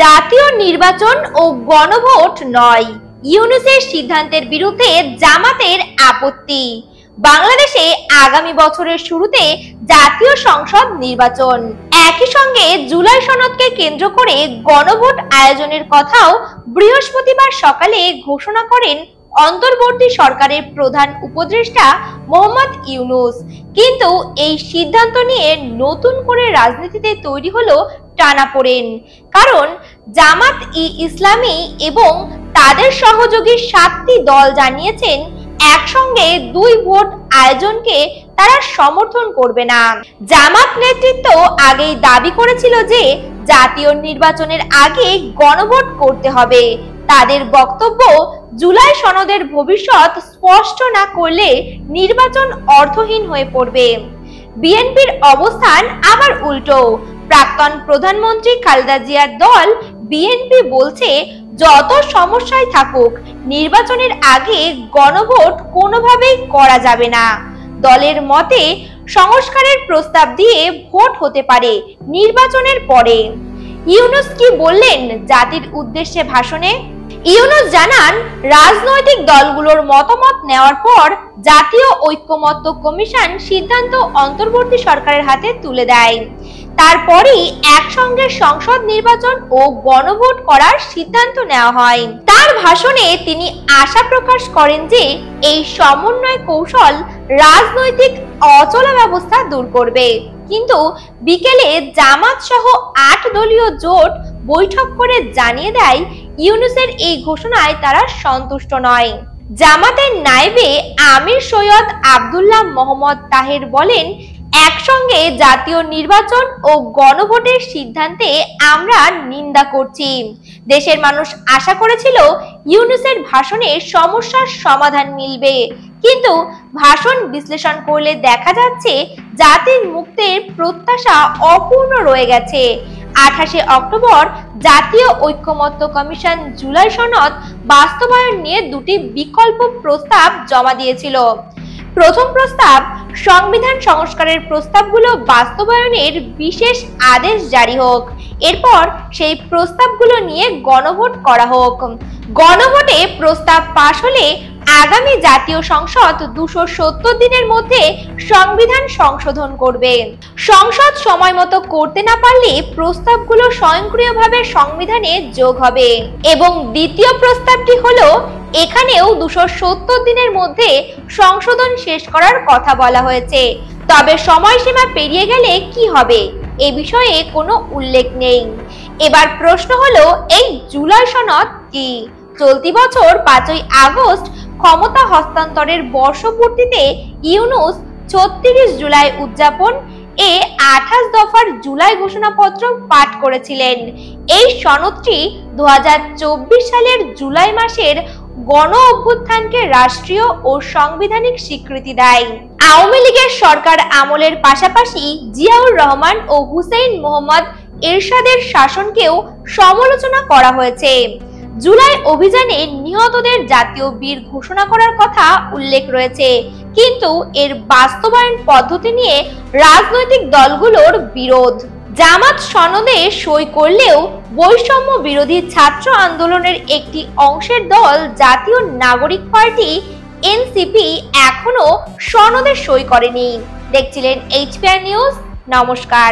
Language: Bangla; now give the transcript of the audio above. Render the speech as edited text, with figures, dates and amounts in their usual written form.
জাতীয় নির্বাচন ও গণভোট নয়, ইউনূসের সিদ্ধান্তের বিরুদ্ধে জামাতের আপত্তি। বাংলাদেশে আগামী বছরের শুরুতে জাতীয় সংসদ নির্বাচন, একই সঙ্গে জুলাই সনদকে কেন্দ্র করে গণভোট আয়োজনের কথাও বৃহস্পতিবার সকালে ঘোষণা করেন অন্তর্বর্তী সরকারের প্রধান উপদেষ্টা মোহাম্মদ ইউনূস। কিন্তু এই সিদ্ধান্ত নিয়ে নতুন করে রাজনীতিতে তৈরি হলো টানাপোড়েন। কারণ জামাত ইসলামী এবং তাদের সহযোগী 7টি দল জানিয়েছেন একসঙ্গে 2 ভোট আয়োজনকে তারা সমর্থন করবে না। জামাত নেতৃত্ব আগেই দাবি করেছিল যে জাতীয় নির্বাচনের আগে গণভোট করতে হবে। তাদের বক্তব্য, জুলাই সনদের ভবিষ্যৎ স্পষ্ট না করলে নির্বাচন অর্থহীন হয়ে পড়বে। বিএনপির অবস্থান আবার উল্টো। প্রাক্তন প্রধানমন্ত্রী খালেদা জিয়ার দল বিএনপি বলছে, যত সমস্যায় থাকুক নির্বাচনের আগে গণভোট কোনোভাবেই করা যাবে না। দলের মতে সংস্কারের প্রস্তাব দিয়ে ভোট হতে পারে নির্বাচনের পরে। ইউনূস কি বললেন জাতির উদ্দেশ্যে ভাষণে? ইউনূস জানান, রাজনৈতিক দলগুলোর মতামত নেওয়ার পর জাতীয় ঐক্যমত্য কমিশন সিদ্ধান্ত অন্তর্বর্তী সরকারের হাতে তুলে দেয়। তারপরেই একসঙ্গে সংসদ নির্বাচন ও গণভোট করার সিদ্ধান্ত নেওয়া হয়। তার ভাষণে তিনি আশা প্রকাশ করেন যে এই সমন্বয় কৌশল রাজনৈতিক অচলাবস্থা দূর করবে। কিন্তু বিকেলে জামাত সহ 8 দলীয় জোট বৈঠক করে জানিয়ে দেয়, ইউনূসের এই ঘোষণায় তারা সন্তুষ্ট নয়। জামাতের নায়েবে আমির সৈয়দ আব্দুল্লাহ মোহাম্মদ তাহের বলেন, একসঙ্গে জাতীয় নির্বাচন ও গণভোটের সিদ্ধান্তে আমরা নিন্দা করছি। দেশের মানুষ আশা করেছিল ইউনূসের ভাষণে সমস্যার সমাধান মিলবে, কিন্তু ভাষণ বিশ্লেষণ করলে দেখা যাচ্ছে জাতির মুক্তির প্রত্যাশা অপূর্ণ রয়ে গেছে। 28 অক্টোবর জাতীয় ঐক্যমত্য কমিশন জুলাই সনদ বাস্তবায়ন নিয়ে 2টি বিকল্প প্রস্তাব জমা দিয়েছিল। প্রথম প্রস্তাব, সংবিধান সংস্কারের প্রস্তাবগুলো বাস্তবায়নের বিশেষ আদেশ জারি হোক, এরপর সেই প্রস্তাবগুলো নিয়ে গণভোট করা হোক। গণভোটে প্রস্তাব পাশ হলে আগামী জাতীয় সংসদ 270 দিনের মধ্যে সংবিধান সংশোধন করবে। সংসদ সময় মতো করতে না পারলে প্রস্তাবগুলো স্বয়ংক্রিয়ভাবে সংবিধানে যোগ হবে। এবং দ্বিতীয় প্রস্তাবটি হলো, এখানেও 270 দিনের মধ্যে সংশোধন শেষ করার কথা বলা হয়েছে, তবে সময়সীমা পেরিয়ে গেলে কি হবে এ বিষয়ে কোনো উল্লেখ নেই। এবার প্রশ্ন হলো, এই জুলাই সনদ কি? চলতি বছর 5ই আগস্ট ক্ষমতা হস্তান্তরের বর্ষপূর্তিতে ইউনূস 36 জুলাই উদযাপন 28 দফার জুলাই ঘোষণাপত্র পাঠ করেছিলেন। এই সনদটি 2024 সালের জুলাই মাসের গণ অভ্যুত্থানকে রাষ্ট্রীয় ও সাংবিধানিক স্বীকৃতি দেয়। আওয়ামী লীগের সরকার আমলের পাশাপাশি জিয়াউর রহমান ও হুসেইন মোহাম্মদ এরশাদের শাসনকেও সমালোচনা করা হয়েছে। জুলাই অভিযানে নিহতদের জাতীয় বীর ঘোষণা করার কথা উল্লেখ রয়েছে, কিন্তু এর বাস্তবায়ন পদ্ধতি নিয়ে রাজনৈতিক দলগুলোর বিরোধ। জামাত সনদে সই করলেও বৈষম্য বিরোধী ছাত্র আন্দোলনের একটি অংশের দল জাতীয় নাগরিক পার্টি এনসিপি এখনো সনদে সই করেনি। দেখছিলেন HPR নিউজ। নমস্কার।